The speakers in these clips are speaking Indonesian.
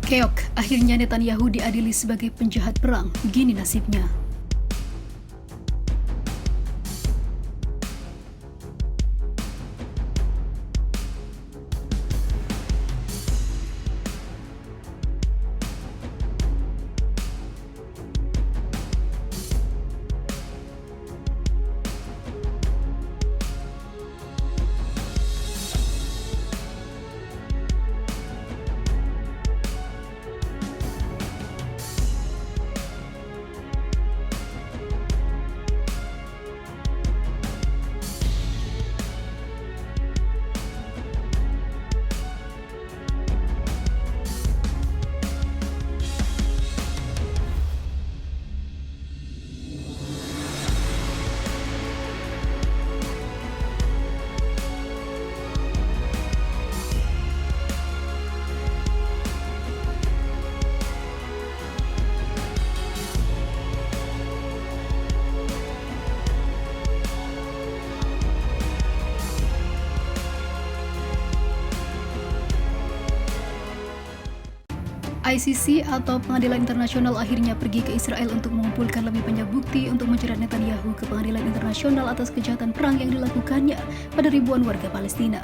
Keok, akhirnya Netanyahu diadili sebagai penjahat perang. Gini nasibnya. ICC atau Pengadilan Internasional akhirnya pergi ke Israel untuk mengumpulkan lebih banyak bukti untuk menjerat Netanyahu ke Pengadilan Internasional atas kejahatan perang yang dilakukannya pada ribuan warga Palestina.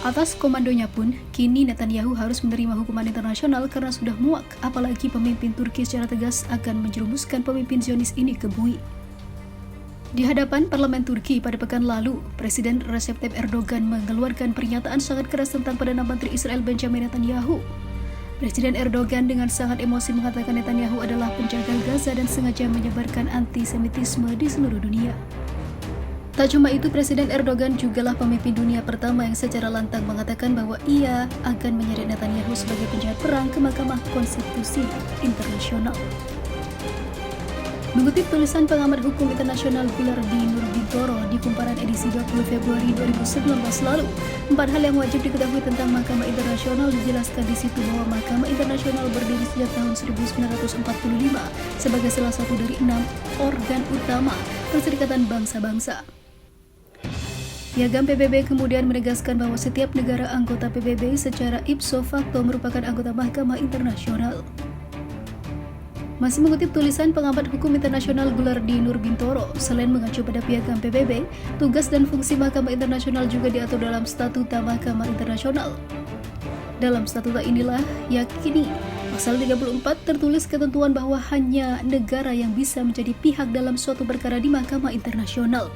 Atas komandonya pun, kini Netanyahu harus menerima hukuman internasional karena sudah muak, apalagi pemimpin Turki secara tegas akan menjerumuskan pemimpin Zionis ini ke bui. Di hadapan parlemen Turki pada pekan lalu, Presiden Recep Tayyip Erdogan mengeluarkan pernyataan sangat keras tentang Perdana Menteri Israel Benjamin Netanyahu. Presiden Erdogan dengan sangat emosi mengatakan Netanyahu adalah penjagal Gaza dan sengaja menyebarkan antisemitisme di seluruh dunia. Tak cuma itu, Presiden Erdogan jugalah pemimpin dunia pertama yang secara lantang mengatakan bahwa ia akan menyeret Netanyahu sebagai penjahat perang ke Mahkamah Konstitusi Internasional. Mengutip tulisan pengamat hukum internasional Gulardi Nurbintoro di kumparan edisi 20 Februari 2019 lalu, 4 hal yang wajib diketahui tentang Mahkamah Internasional dijelaskan di situ bahwa Mahkamah Internasional berdiri sejak tahun 1945 sebagai salah satu dari 6 organ utama Perserikatan Bangsa-Bangsa. Piagam PBB kemudian menegaskan bahwa setiap negara anggota PBB secara ipso facto merupakan anggota Mahkamah Internasional. Masih mengutip tulisan pengamat hukum internasional Gulardi Nurbintoro, selain mengacu pada piagam PBB, tugas dan fungsi Mahkamah Internasional juga diatur dalam Statuta Mahkamah Internasional. Dalam statuta inilah, yakini pasal 34 tertulis ketentuan bahwa hanya negara yang bisa menjadi pihak dalam suatu perkara di Mahkamah Internasional.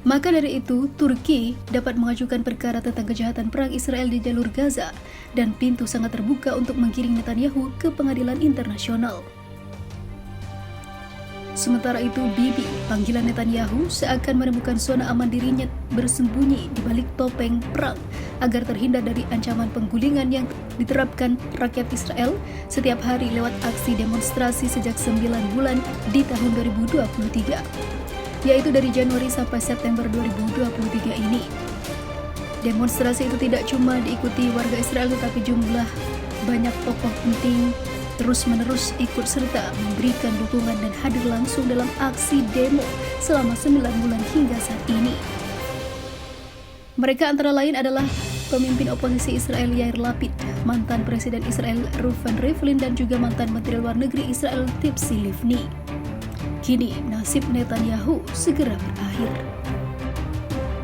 Maka dari itu, Turki dapat mengajukan perkara tentang kejahatan perang Israel di jalur Gaza dan pintu sangat terbuka untuk menggiring Netanyahu ke pengadilan internasional. Sementara itu, Bibi, panggilan Netanyahu, seakan menemukan zona aman dirinya bersembunyi di balik topeng perang agar terhindar dari ancaman penggulingan yang diterapkan rakyat Israel setiap hari lewat aksi demonstrasi sejak 9 bulan di tahun 2023. Yaitu dari Januari sampai September 2023 ini. Demonstrasi itu tidak cuma diikuti warga Israel, tetapi jumlah banyak tokoh penting terus-menerus ikut serta memberikan dukungan dan hadir langsung dalam aksi demo selama 9 bulan hingga saat ini. Mereka antara lain adalah pemimpin oposisi Israel Yair Lapid, mantan Presiden Israel Reuven Rivlin, dan juga mantan Menteri Luar Negeri Israel Tzipi Livni. Kini nasib Netanyahu segera berakhir.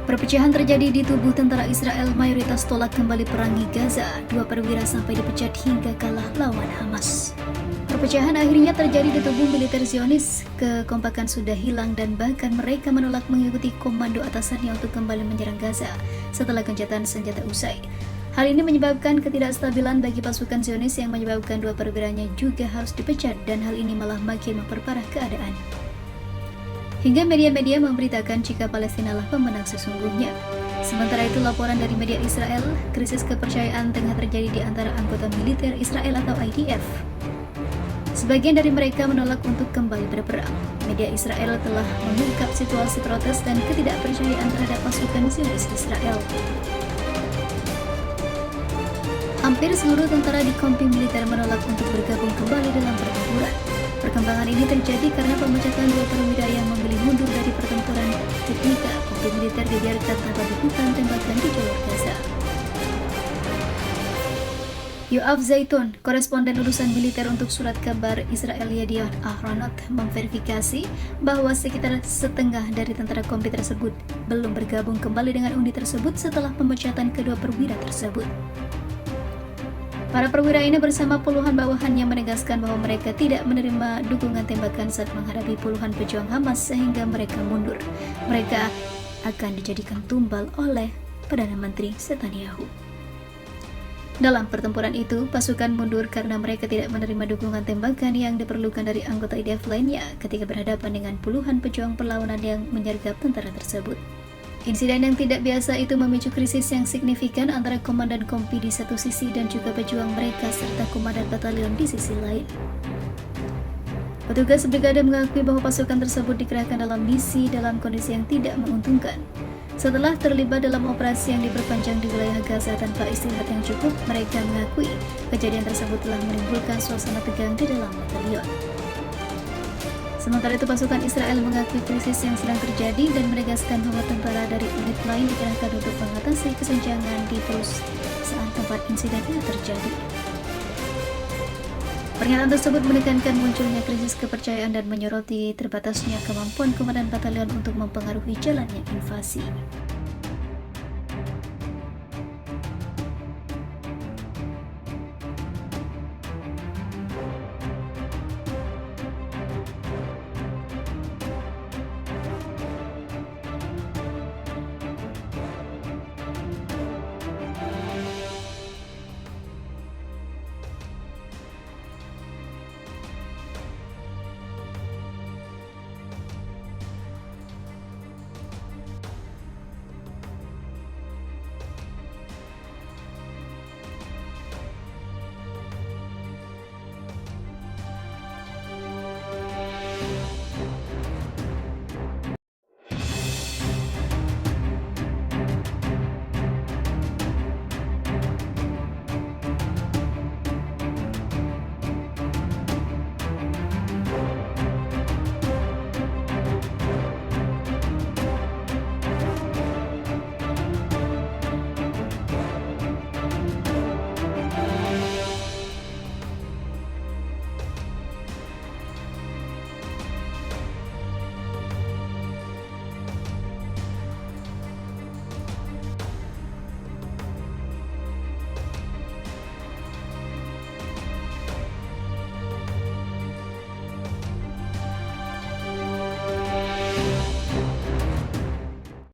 Perpecahan terjadi di tubuh tentara Israel, mayoritas tolak kembali perangi Gaza. 2 perwira sampai dipecat hingga kalah lawan Hamas. Perpecahan akhirnya terjadi di tubuh militer Zionis. Kekompakan sudah hilang dan bahkan mereka menolak mengikuti komando atasannya untuk kembali menyerang Gaza setelah gencatan senjata usai. Hal ini menyebabkan ketidakstabilan bagi pasukan Zionis yang menyebabkan 2 perwiranya juga harus dipecat, dan hal ini malah makin memperparah keadaan. Hingga media-media memberitakan jika Palestina lah pemenang sesungguhnya. Sementara itu, laporan dari media Israel, krisis kepercayaan tengah terjadi di antara anggota militer Israel atau IDF. Sebagian dari mereka menolak untuk kembali berperang. Media Israel telah mengungkap situasi protes dan ketidakpercayaan terhadap pasukan Zionis Israel. Hampir seluruh tentara di kompi militer menolak untuk bergabung kembali dalam pertempuran. Perkembangan ini terjadi karena pemecatan 2 perwira yang memilih mundur dari pertempuran ketika kompi militer dibiarkan tanpa dukungan tembakan di jalur Gaza. Yoav Zaitun, koresponden urusan militer untuk surat kabar Israel Yediot Ahronot, memverifikasi bahwa sekitar setengah dari tentara kompi tersebut belum bergabung kembali dengan unit tersebut setelah pemecatan kedua perwira tersebut. Para perwira ini bersama puluhan bawahannya menegaskan bahwa mereka tidak menerima dukungan tembakan saat menghadapi puluhan pejuang Hamas sehingga mereka mundur. Mereka akan dijadikan tumbal oleh Perdana Menteri Netanyahu. Dalam pertempuran itu, pasukan mundur karena mereka tidak menerima dukungan tembakan yang diperlukan dari anggota IDF lainnya ketika berhadapan dengan puluhan pejuang perlawanan yang menyergap tentara tersebut. Insiden yang tidak biasa itu memicu krisis yang signifikan antara komandan kompi di satu sisi dan juga pejuang mereka serta komandan batalion di sisi lain. Petugas brigade mengakui bahwa pasukan tersebut dikerahkan dalam misi dalam kondisi yang tidak menguntungkan. Setelah terlibat dalam operasi yang diperpanjang di wilayah Gaza tanpa istirahat yang cukup, mereka mengakui kejadian tersebut telah menimbulkan suasana tegang di dalam batalion. Sementara itu, pasukan Israel mengakui krisis yang sedang terjadi dan menegaskan bahwa tentara dari unit lain dikerahkan untuk mengatasi kesenjangan di perusahaan tempat insiden yang terjadi. Pernyataan tersebut menekankan munculnya krisis kepercayaan dan menyoroti terbatasnya kemampuan komandan batalion untuk mempengaruhi jalannya invasi.